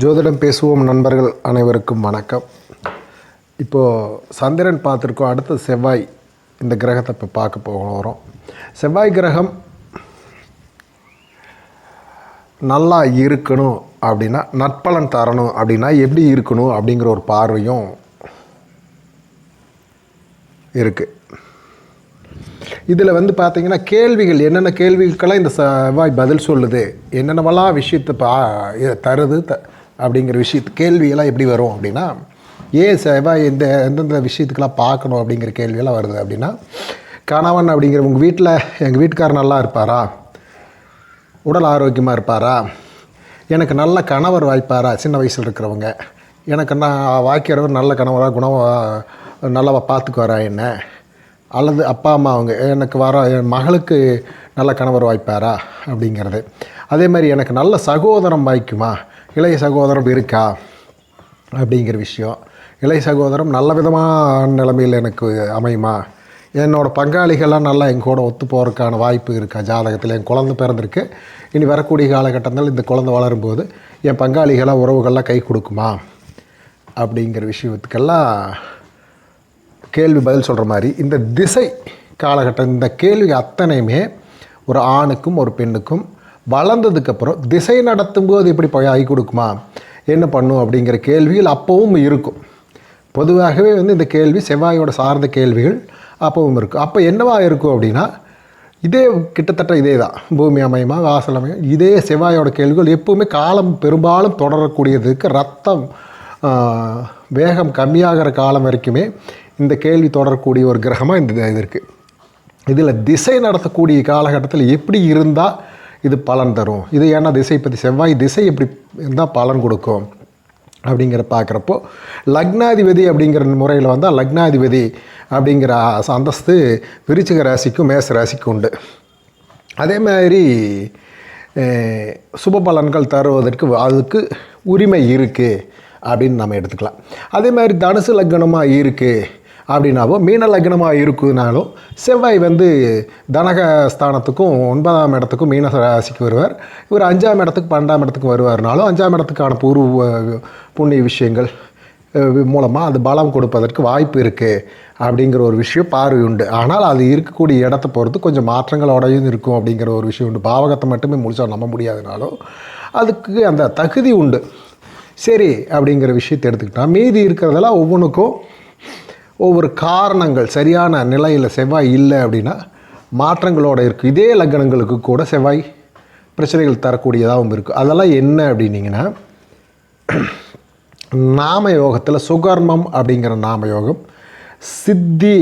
ஜோதிடம் பேசுவோம் நண்பர்கள் அனைவருக்கும் வணக்கம். இப்போது சந்திரன் பார்த்துருக்கோம், அடுத்து செவ்வாய் இந்த கிரகத்தை இப்போ பார்க்க போகிறோம். செவ்வாய் கிரகம் நல்லா இருக்கணும் அப்படின்னா, நற்பலன் தரணும் அப்படின்னா எப்படி இருக்கணும் அப்படிங்கிற ஒரு பார்வையும் இருக்குது. இதில் பார்த்திங்கன்னா கேள்விகள், என்னென்ன கேள்விகளுக்கெல்லாம் இந்த செவ்வாய் பதில் சொல்லுது, என்னென்னவெல்லாம் விஷயத்தை தருது அப்படிங்கிற கேள்வியெல்லாம் எப்படி வரும் அப்படின்னா, ஏன் செவ்வாய் எந்தெந்த விஷயத்துக்கெல்லாம் பார்க்கணும் அப்படிங்கிற கேள்வியெல்லாம் வருது அப்படின்னா, கணவன் அப்படிங்கிற உங்கள் வீட்டில் எங்கள் வீட்டுக்காரர் நல்லா இருப்பாரா, உடல் ஆரோக்கியமாக இருப்பாரா, எனக்கு நல்ல கணவர் வாய்ப்பாரா, சின்ன வயசில் இருக்கிறவங்க எனக்கு நான் வாய்க்கிறவர் நல்ல கணவராக நல்லா பார்த்துக்குவாரா என்ன, அல்லது அப்பா அம்மா அவங்க எனக்கு என் மகளுக்கு நல்ல கணவர் வாய்ப்பாரா அப்படிங்கிறது. அதே மாதிரி எனக்கு நல்ல சகோதரம் வாய்க்குமா, இளைய சகோதரம் இருக்கா அப்படிங்கிற விஷயம். இளைய சகோதரம் நல்ல விதமான நிலைமையில் எனக்கு அமையுமா, என்னோடய பங்காளிகள்லாம் நல்லா என் கூட ஒத்து போகிறதுக்கான வாய்ப்பு இருக்கா, ஜாதகத்தில் என் குழந்தை பிறந்திருக்கு, இனி வரக்கூடிய காலகட்டத்தில் இந்த குழந்தை வளரும்போது என் பங்காளிகளாக உறவுகள்லாம் கை கொடுக்குமா அப்படிங்கிற விஷயத்துக்கெல்லாம் கேள்வி பதில் சொல்கிற மாதிரி இந்த திசை காலகட்டம், இந்த கேள்வி அத்தனையுமே ஒரு ஆணுக்கும் ஒரு பெண்ணுக்கும் வளர்ந்ததுக்கப்புறம் திசை நடத்தும்போது எப்படி ஆகி கொடுக்குமா, என்ன பண்ணும் அப்படிங்கிற கேள்விகள் அப்போவும் இருக்கும். பொதுவாகவே இந்த கேள்வி செவ்வாயோட சார்ந்த கேள்விகள் அப்போவும் இருக்கும். அப்போ என்னவா இருக்கும் அப்படின்னா, இதே கிட்டத்தட்ட இதே தான், பூமி அமையுமா வாசல் அமையும், இதே செவ்வாயோட கேள்விகள் எப்போவுமே காலம் பெரும்பாலும் தொடரக்கூடியதுக்கு, ரத்தம் வேகம் கம்மியாகிற காலம் வரைக்குமே இந்த கேள்வி தொடரக்கூடிய ஒரு கிரகமாக இந்த இது இருக்குது. இதில் திசை நடத்தக்கூடிய காலகட்டத்தில் எப்படி இருந்தால் இது பலன் தரும், இது ஏன்னா திசை பற்றி செவ்வாய் திசை எப்படி இருந்தால் பலன் கொடுக்கும் அப்படிங்கிற பார்க்குறப்போ, லக்னாதிபதி அப்படிங்கிற முறையில் வந்தால் லக்னாதிபதி அப்படிங்கிற அந்தஸ்து விருச்சிக ராசிக்கும் மேச ராசிக்கும் உண்டு. அதே மாதிரி சுப பலன்கள் தருவதற்கு அதுக்கு உரிமை இருக்குது அப்படின்னு நம்ம எடுத்துக்கலாம். அதே மாதிரி தனுசு லக்னமாக இருக்குது அப்படின்னாவோ, மீன லக்னமாக இருக்குதுனாலும் செவ்வாய் தனகஸ்தானத்துக்கும் 9ஆம் இடத்துக்கும் மீன ராசிக்கு வருவார். இவர் 5ஆம் இடத்துக்கு 12ஆம் இடத்துக்கு வருவார்னாலும் 5ஆம் இடத்துக்கான பூர்வ புண்ணிய விஷயங்கள் மூலமாக அது பலம் கொடுப்பதற்கு வாய்ப்பு இருக்குது அப்படிங்கிற ஒரு விஷயம் பார்வை உண்டு. ஆனால் அது இருக்கக்கூடிய இடத்த பொறுத்து கொஞ்சம் மாற்றங்களோடையும் இருக்கும் அப்படிங்கிற ஒரு விஷயம் உண்டு. பாவகத்தை மட்டுமே முழுசாக நம்ப முடியாதுனாலும் அதுக்கு அந்த தகுதி உண்டு. சரி அப்படிங்கிற விஷயத்தை எடுத்துக்கிட்டால் மீதி இருக்கிறதெல்லாம் ஒவ்வொன்றுக்கும் ஒவ்வொரு காரணங்கள், சரியான நிலையில் செவ்வாய் இல்லை அப்படின்னா மாற்றங்களோடு இருக்குது. இதே லக்னங்களுக்கு கூட செவ்வாய் பிரச்சனைகள் தரக்கூடியதாகவும் இருக்குது. அதெல்லாம் என்ன அப்படின்னிங்கன்னா, நாம யோகத்தில் சுகர்மம் அப்படிங்கிற நாம யோகம், சித்தி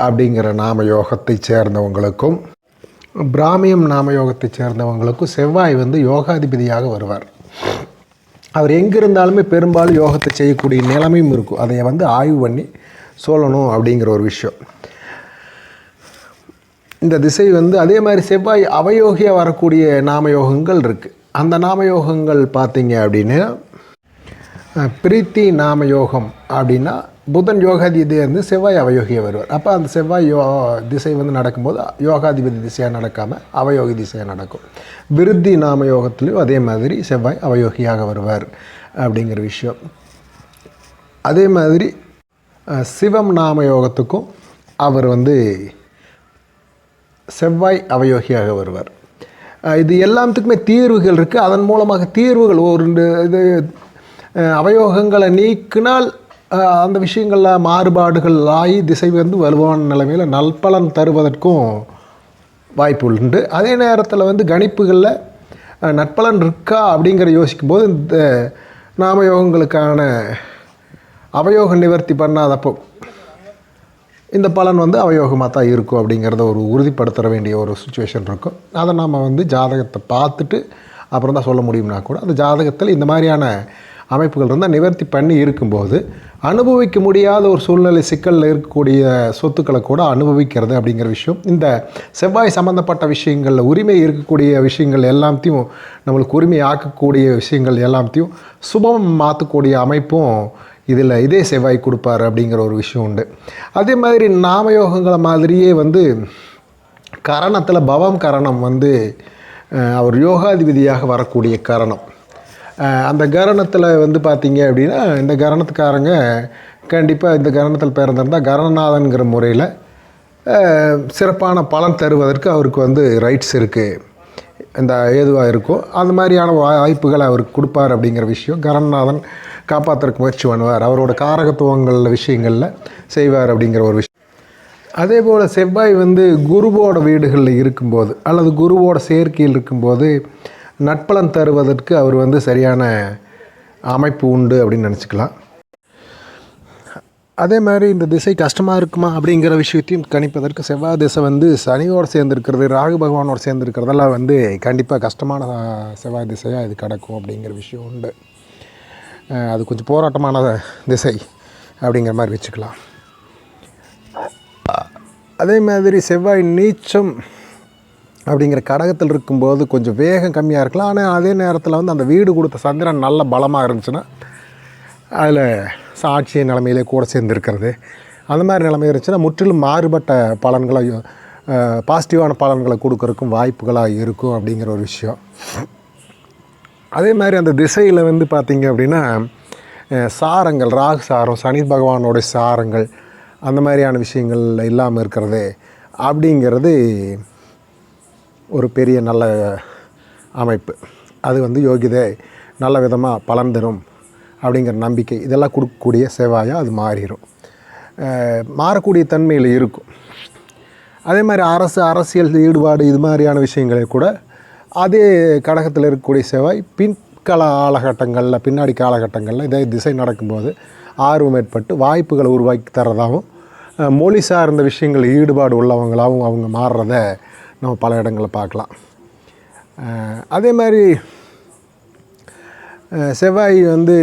அப்படிங்கிற நாம யோகத்தை சேர்ந்தவங்களுக்கும் பிராமியம் நாம யோகத்தை சேர்ந்தவங்களுக்கும் செவ்வாய் யோகாதிபதியாக வருவார். அவர் எங்கே இருந்தாலுமே பெரும்பாலும் யோகத்தை செய்யக்கூடிய நிலைமையும் இருக்கும். அதை ஆய்வு பண்ணி சொல்லணும் அப்படிங்கிற ஒரு விஷயம். இந்த திசை அதே மாதிரி செவ்வாய் அவயோகியாக வரக்கூடிய நாமயோகங்கள் இருக்குது. அந்த நாமயோகங்கள் பார்த்திங்க அப்படின்னா, பிரீத்தி நாமயோகம் அப்படின்னா புதன் யோகாதிபதி செவ்வாய் அவயோகியாக வருவார். அப்போ அந்த செவ்வாய் திசை நடக்கும்போது யோகாதிபதி திசையாக நடக்காமல் அவயோகி திசையாக நடக்கும். விருத்தி நாமயோகத்துலேயும் அதே மாதிரி செவ்வாய் அவயோகியாக வருவார் அப்படிங்கிற விஷயம். அதே மாதிரி சிவம் நாமயோகத்துக்கும் அவர் செவ்வாய் அவயோகியாக வருவார். இது எல்லாத்துக்குமே தீர்வுகள் இருக்குது. அதன் மூலமாக தீர்வுகள் ஒரு இது அவயோகங்களை நீக்கினால் அந்த விஷயங்களில் மாறுபாடுகள் ஆகி திசை வலுவான நிலைமையில் நல்பலன் தருவதற்கும் வாய்ப்பு உண்டு. அதே நேரத்தில் கணிப்புகளில் நற்பலன் இருக்கா அப்படிங்கிற யோசிக்கும்போது இந்த நாமயோகங்களுக்கான அவயோக நிவர்த்தி பண்ணாதப்போ இந்த பலன் அவயோகமாக தான் இருக்கும் அப்படிங்கிறத ஒரு உறுதிப்படுத்த வேண்டிய ஒரு சுச்சுவேஷன் இருக்கும். அதை நாம் ஜாதகத்தை பார்த்துட்டு அப்புறம் தான் சொல்ல முடியும்னா கூட, அந்த ஜாதகத்தில் இந்த மாதிரியான அமைப்புகள் இருந்தால் நிவர்த்தி பண்ணி இருக்கும்போது அனுபவிக்க முடியாத ஒரு சூழ்நிலை சிக்கலில் இருக்கக்கூடிய சொத்துக்களை கூட அனுபவிக்கிறது அப்படிங்கிற விஷயம். இந்த செவ்வாய் சம்மந்தப்பட்ட விஷயங்களில் உரிமை இருக்கக்கூடிய விஷயங்கள் எல்லாத்தையும், நம்மளுக்கு உரிமை ஆக்கக்கூடிய விஷயங்கள் எல்லாத்தையும் சுபம் மாற்றக்கூடிய அமைப்பும் இதில் இதே செவ்வாய் கொடுப்பார் அப்படிங்கிற ஒரு விஷயம் உண்டு. அதே மாதிரி நாமயோகங்களை மாதிரியே கரணத்தில் பவம் கரணம் அவர் யோகாதிபதியாக வரக்கூடிய கரணம். அந்த கரணத்தில் வந்து பார்த்திங்க அப்படின்னா இந்த கரணத்துக்காரங்க கண்டிப்பாக இந்த கரணத்தில் பிறந்திருந்தால் கரணநாதன்கிற முறையில் சிறப்பான பலன் தருவதற்கு அவருக்கு வந்து ரைட்ஸ் இருக்குது. இந்த ஏதுவாக இருக்கும் அந்த மாதிரியான வாய்ப்புகளை அவருக்கு கொடுப்பார் அப்படிங்கிற விஷயம். கரணநாதன் காப்பாற்றுறதுக்கு முயற்சி பண்ணுவார், அவரோட காரகத்துவங்களில் விஷயங்களில் செய்வார் அப்படிங்கிற ஒரு விஷயம். அதே போல் செவ்வாய் வந்து குருவோட வீடுகளில் இருக்கும்போது அல்லது குருவோட சேர்க்கையில் இருக்கும்போது நட்பலன் தருவதற்கு அவர் வந்து சரியான அமைப்பு உண்டு அப்படின்னு நினச்சிக்கலாம். அதே மாதிரி இந்த திசை கஷ்டமாக இருக்குமா அப்படிங்கிற விஷயத்தையும் கணிப்பதற்கு செவ்வாய் திசை வந்து சனியோடு சேர்ந்துருக்கிறது, ராகு பகவானோடு சேர்ந்துருக்கிறதெல்லாம் வந்து கண்டிப்பாக கஷ்டமான செவ்வாய் திசையாக இது கிடக்கும் அப்படிங்கிற விஷயம் உண்டு. அது கொஞ்சம் போராட்டமான திசை அப்படிங்கிற மாதிரி வச்சுக்கலாம். அதே மாதிரி செவ்வாய் நீச்சம் அப்படிங்கிற கடகத்தில் இருக்கும்போது கொஞ்சம் வேகம் கம்மியாக இருக்கலாம். ஆனால் அதே நேரத்தில் வந்து அந்த வீடு கொடுத்த சந்திரன் நல்ல பலமாக இருந்துச்சுன்னா அதில் சாட்சிய நிலைமையிலே கூட சேர்ந்துருக்கிறது அந்த மாதிரி நிலைமை இருந்துச்சுன்னா முற்றிலும் மாறுபட்ட பலன்களை பாசிட்டிவான பலன்களை கொடுக்கறதுக்கும் வாய்ப்புகளாக இருக்கும் அப்படிங்கிற ஒரு விஷயம். அதே மாதிரி அந்த திசையில் வந்து பார்த்திங்க அப்படின்னா சாரங்கள், ராகு சாரம், சனி பகவானோடைய சாரங்கள் அந்த மாதிரியான விஷயங்கள் இல்லாமல் இருக்கிறது அப்படிங்கிறது ஒரு பெரிய நல்ல அமைப்பு. அது வந்து யோகிதை நல்ல விதமாக பலன் தரும் அப்படிங்கிற நம்பிக்கை இதெல்லாம் கொடுக்கக்கூடிய செவ்வாயாக அது மாறிடும், மாறக்கூடிய தன்மையில் இருக்கும். அதே மாதிரி அரசியல் ஈடுபாடு இது மாதிரியான விஷயங்களே கூட அதே கடகத்தில் இருக்கக்கூடிய செவ்வாய் காலகட்டங்களில் பின்னாடி காலகட்டங்களில் இதே திசை நடக்கும்போது ஆர்வம் ஏற்பட்டு வாய்ப்புகளை உருவாக்கி தரதாகவும் மொழி சார்ந்த விஷயங்கள் ஈடுபாடு உள்ளவங்களாகவும் அவங்க மாறுறத நம்ம பல இடங்களில் பார்க்கலாம். அதே மாதிரி செவ்வாய் வந்து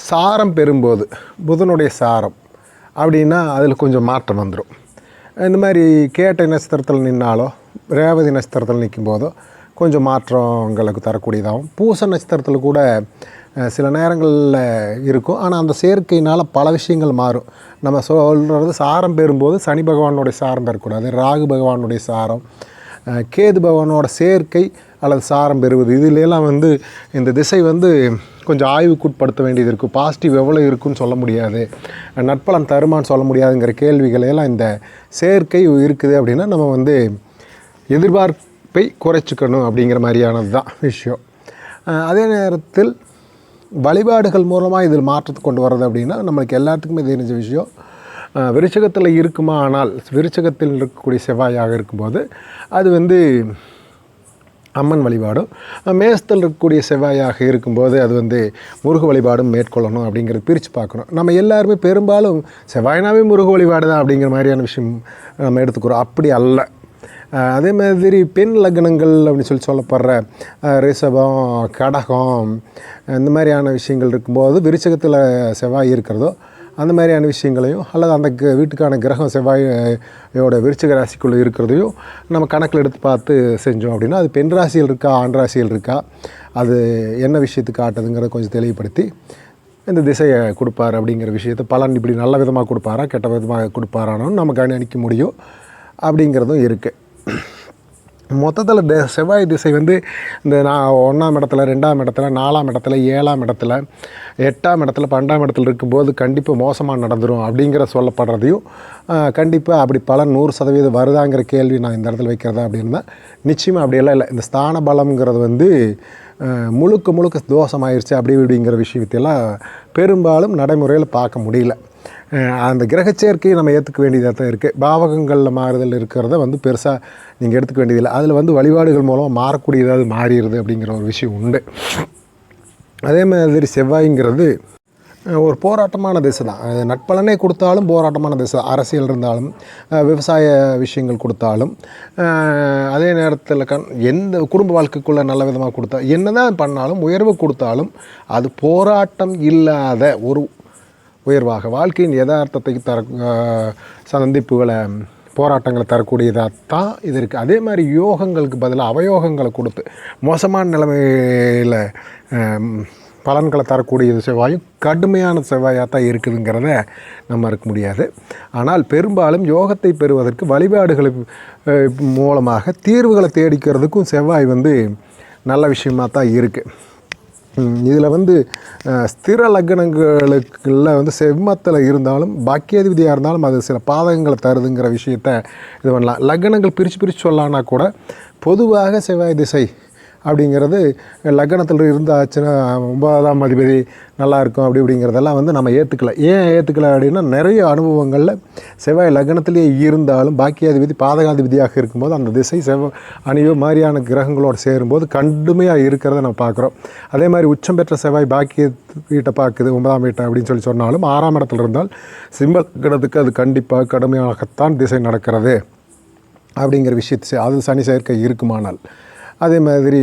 சாரம் பெறும்போது புதனுடைய சாரம் அப்படின்னா அதில் கொஞ்சம் மாற்றம் வந்துடும். இந்த மாதிரி கேட்டை நட்சத்திரத்தில் நின்னாலோ ரேவதி நட்சத்திரத்தில் நிற்கும் போதோ கொஞ்சம் மாற்றங்களுக்கு தரக்கூடியதாகவும், பூச நட்சத்திரத்தில் கூட சில நேரங்களில் இருக்கும். ஆனால் அந்த சேர்க்கையினால் பல விஷயங்கள் மாறும். நம்ம சொல்கிறது சாரம் பெறும்போது சனி பகவானுடைய சாரம் பெறக்கூடாது, ராகு பகவானுடைய சாரம், கேது பகவானோட சேர்க்கை அல்லது சாரம் பெறுவது இதிலெல்லாம் வந்து இந்த திசை வந்து கொஞ்சம் ஆய்வுக்குட்படுத்த வேண்டியது இருக்கும். பாசிட்டிவ் எவ்வளோ இருக்குன்னு சொல்ல முடியாது, நட்பலன் தருமான்னு சொல்ல முடியாதுங்கிற கேள்விகளையெல்லாம் இந்த சேர்க்கை இருக்குது அப்படின்னா நம்ம வந்து எதிர்பார்ப்பை குறைச்சிக்கணும் அப்படிங்கிற மாதிரியானது தான் விஷயம். அதே நேரத்தில் வழிபாடுகள் மூலமாக இதில் மாற்றத்தை கொண்டு வர்றது அப்படின்னா நம்மளுக்கு எல்லாத்துக்குமே தெரிஞ்ச விஷயம். விருச்சகத்தில் இருக்குமா, ஆனால் விருச்சகத்தில் இருக்கக்கூடிய செவ்வாயாக இருக்கும்போது அது வந்து அம்மன் வழிபாடும், மேசத்தில் இருக்கக்கூடிய செவ்வாயாக இருக்கும்போது அது வந்து முருக வழிபாடும் மேற்கொள்ளணும் அப்படிங்கிறது பிரித்து பார்க்கணும். நம்ம எல்லாருமே பெரும்பாலும் செவ்வாயினாவே முருக வழிபாடு தான் அப்படிங்கிற மாதிரியான விஷயம் நம்ம எடுத்துக்கிறோம். அப்படி அல்ல. அதே மாதிரி பெண் லக்னங்கள் அப்படின்னு சொல்லப்படுற ரிஷபம், கடகம் இந்த மாதிரியான விஷயங்கள் இருக்கும்போது விருச்சகத்தில் செவ்வாய் இருக்கிறதோ அந்த மாதிரியான விஷயங்களையும் அல்லது அந்த வீட்டுக்கான கிரகம் செவ்வாயோட விருச்சிக ராசிக்குள்ளே இருக்கிறதையும் நம்ம கணக்கில் எடுத்து பார்த்து செஞ்சோம் அப்படின்னா அது பெண் ராசியில் இருக்கா, ஆண் ராசியில் இருக்கா, அது என்ன விஷயத்துக்கு காட்டுதுங்கிறத கொஞ்சம் தெளிவுபடுத்தி இந்த திசையை கொடுப்பார் அப்படிங்கிற விஷயத்தை பலன் இப்படி நல்ல விதமாக கொடுப்பாரா கெட்ட விதமாக கொடுப்பாரானு நம்ம கணிக்க முடியும் அப்படிங்கிறதும் இருக்குது. மொத்தத்தில் செவ்வாய் திசை வந்து இந்த 1ஆம் இடத்துல, 2ஆம் இடத்துல, 4ஆம் இடத்துல, 7ஆம் இடத்துல, 8ஆம் இடத்துல, 12ஆம் இடத்துல இருக்கும்போது கண்டிப்பாக மோசமாக நடந்துடும் அப்படிங்கிற சொல்லப்படுறதையும் கண்டிப்பாக அப்படி பலன் 100% வருதாங்கிற கேள்வி நான் இந்த இடத்துல வைக்கிறதா அப்படின்னா நிச்சயமாக அப்படியெல்லாம் இல்லை. இந்த ஸ்தான பலம்ங்கிறது வந்து முழுக்க தோஷமாயிருச்சு அப்படி இப்படிங்கிற விஷயத்தையெல்லாம் பெரும்பாலும் நடைமுறையில் பார்க்க முடியல. அந்த கிரகச்சேர்க்கையை நம்ம ஏற்றுக்க வேண்டியதாக தான் இருக்குது. பாவகங்களில் மாறுதல் இருக்கிறத வந்து பெருசாக நீங்கள் எடுத்துக்க வேண்டியதில்லை. அதில் வந்து வழிபாடுகள் மூலம் மாறக்கூடியதாவது மாறிடுது அப்படிங்கிற ஒரு விஷயம் உண்டு. அதே மாதிரி செவ்வாய்ங்கிறது ஒரு போராட்டமான திசை தான். நட்பலனே கொடுத்தாலும் போராட்டமான திசை. அரசியல் இருந்தாலும் விவசாய விஷயங்கள் கொடுத்தாலும் அதே நேரத்தில் எந்த குடும்ப வாழ்க்கைக்குள்ளே நல்ல விதமாக கொடுத்தா என்ன தான் பண்ணாலும் உயர்வு கொடுத்தாலும் அது போராட்டம் இல்லாத ஒரு உயர்வாக வாழ்க்கையின் யதார்த்தத்தை சந்திப்புகளை போராட்டங்களை தரக்கூடியதாக தான் இது இருக்குது. அதே மாதிரி யோகங்களுக்கு பதிலாக அவயோகங்களை கொடுத்து மோசமான நிலைமையில் பலன்களை தரக்கூடிய செவ்வாயும் கடுமையான செவ்வாயாக தான் இருக்குதுங்கிறத நம்ம இருக்க முடியாது. ஆனால் பெரும்பாலும் யோகத்தை பெறுவதற்கு வழிபாடுகள் மூலமாக தீர்வுகளை தேடிக்கிறதுக்கும் செவ்வாய் வந்து நல்ல விஷயமாக தான் இருக்குது. இதில் வந்து ஸ்திர லக்னங்களுக்குள்ள வந்து செம்மத்தில் இருந்தாலும் பாக்கியாதிபதியாக இருந்தாலும் அது சில பாதகங்களை தருதுங்கிற விஷயத்த இது பண்ணலாம். லக்னங்கள் பிரித்து சொல்லலான்னா கூட பொதுவாக செவ்வாய் திசை அப்படிங்கிறது லக்னத்தில் இருந்தாச்சுன்னா 9ஆம் அதிபதி நல்லாயிருக்கும் அப்படிங்கிறதெல்லாம் வந்து நம்ம ஏற்றுக்கல. ஏன் ஏற்றுக்கல அப்படின்னா நிறைய அனுபவங்களில் செவ்வாய் லக்னத்திலே இருந்தாலும் பாக்கியாதிபதி பாதகாதிபதியாக இருக்கும்போது அந்த திசை அணியோ மாதிரியான கிரகங்களோடு சேரும்போது கடுமையாக இருக்கிறத நம்ம பார்க்குறோம். அதே மாதிரி உச்சம் பெற்ற செவ்வாய் பாக்கிய வீட்டை பார்க்குது 9ஆம் வீட்டை அப்படின்னு சொன்னாலும் 6ஆம் இடத்துல இருந்தால் சிம்ம லக்னத்துக்கு அது கண்டிப்பாக கடுமையாகத்தான் திசை நடக்கிறது அப்படிங்கிற விஷயத்தை அது சனி சேர்க்கை இருக்குமானால், அதே மாதிரி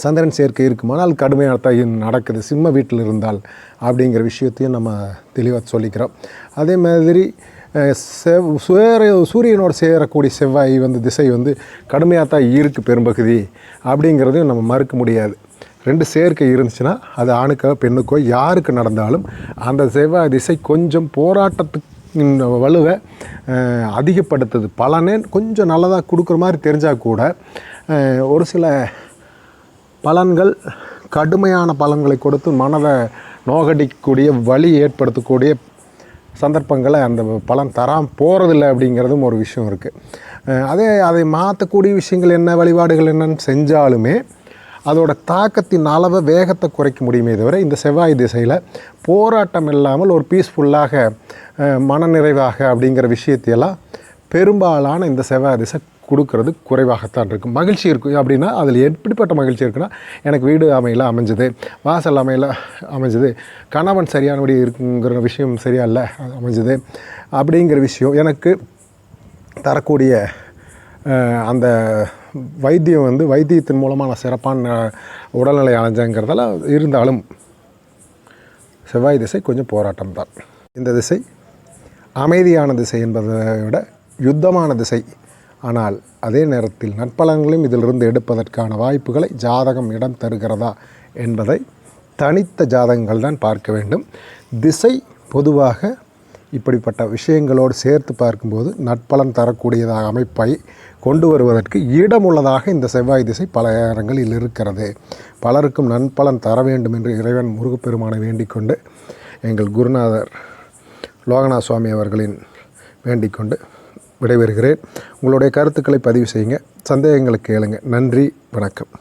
சந்திரன் சேர்க்கை இருக்குமானால் கடுமையாக தான் நடக்குது சிம்ம வீட்டில் இருந்தால் அப்படிங்கிற விஷயத்தையும் நம்ம தெளிவாக சொல்லிக்கிறோம். அதே மாதிரி சூரியனோடு சேரக்கூடிய செவ்வாய் வந்து திசை வந்து கடுமையாக தான் இருக்குது பெரும்பகுதி அப்படிங்கிறதையும் நம்ம மறுக்க முடியாது. 2 சேர்க்கை இருந்துச்சுன்னா அது ஆணுக்கோ பெண்ணுக்கோ யாருக்கு நடந்தாலும் அந்த செவ்வாய் திசை கொஞ்சம் போராட்டத்துக்கு வலுவை அதிகப்படுத்துது. பலனே கொஞ்சம் நல்லதாக கொடுக்குற மாதிரி தெரிஞ்சால் கூட ஒரு சில பலன்கள் கடுமையான பலன்களை கொடுத்து மனதை நோகடிக்கக்கூடிய வலி ஏற்படுத்தக்கூடிய சந்தர்ப்பங்களை அந்த பலன் தராமல் போகிறதில்ல அப்படிங்கிறதும் ஒரு விஷயம் இருக்குது. அதை மாற்றக்கூடிய விஷயங்கள் என்ன, வழிபாடுகள் என்னன்னு செஞ்சாலுமே அதோட தாக்கத்தின் அளவை வேகத்தை குறைக்க முடியுமே தவிர இந்த செவ்வாய் திசையில் போராட்டம் இல்லாமல் ஒரு பீஸ்ஃபுல்லாக மனநிறைவாக அப்படிங்கிற விஷயத்தையெல்லாம் பெரும்பாலான இந்த செவ்வாய் திசை கொடுக்கறது குறைவாகத்தான் இருக்கும். மகிழ்ச்சி இருக்கும் அப்படின்னா அதில் எப்படிப்பட்ட மகிழ்ச்சி இருக்குன்னா, எனக்கு வீடு அமையல அமைஞ்சது, வாசல் அமையல அமைஞ்சது, கணவன் சரியானபடி இருக்குங்கிற விஷயம் சரியா இல்லை அமைஞ்சது அப்படிங்கிற விஷயம் எனக்கு தரக்கூடிய அந்த வைத்தியம் வந்து வைத்தியத்தின் மூலமாக நான் சிறப்பான உடல்நிலை அடைஞ்சங்கிறதெல்லாம் இருந்தாலும் செவ்வாய் திசை கொஞ்சம் போராட்டம் தான். இந்த திசை அமைதியான திசை என்பதை விட யுத்தமான திசை. ஆனால் அதே நேரத்தில் நற்பலன்களையும் இதிலிருந்து எடுப்பதற்கான வாய்ப்புகளை ஜாதகம் இடம் தருகிறதா என்பதை தனித்த ஜாதகங்கள் தான் பார்க்க வேண்டும். திசை பொதுவாக இப்படிப்பட்ட விஷயங்களோடு சேர்த்து பார்க்கும்போது நற்பலன் தரக்கூடியதாக அமைப்பை கொண்டு வருவதற்கு இடமுள்ளதாக இந்த செவ்வாய் திசை பல இடங்களில் இருக்கிறது. பலருக்கும் நன்பலன் தர வேண்டும் என்று இறைவன் முருகப்பெருமானை வேண்டிக் கொண்டு எங்கள் குருநாதர் லோகநாத சுவாமி அவர்களின் வேண்டிக் கொண்டு விடைபெறுகிறேன். உங்களுடைய கருத்துக்களை பதிவு செய்யுங்க, சந்தேகங்களை கேளுங்க. நன்றி, வணக்கம்.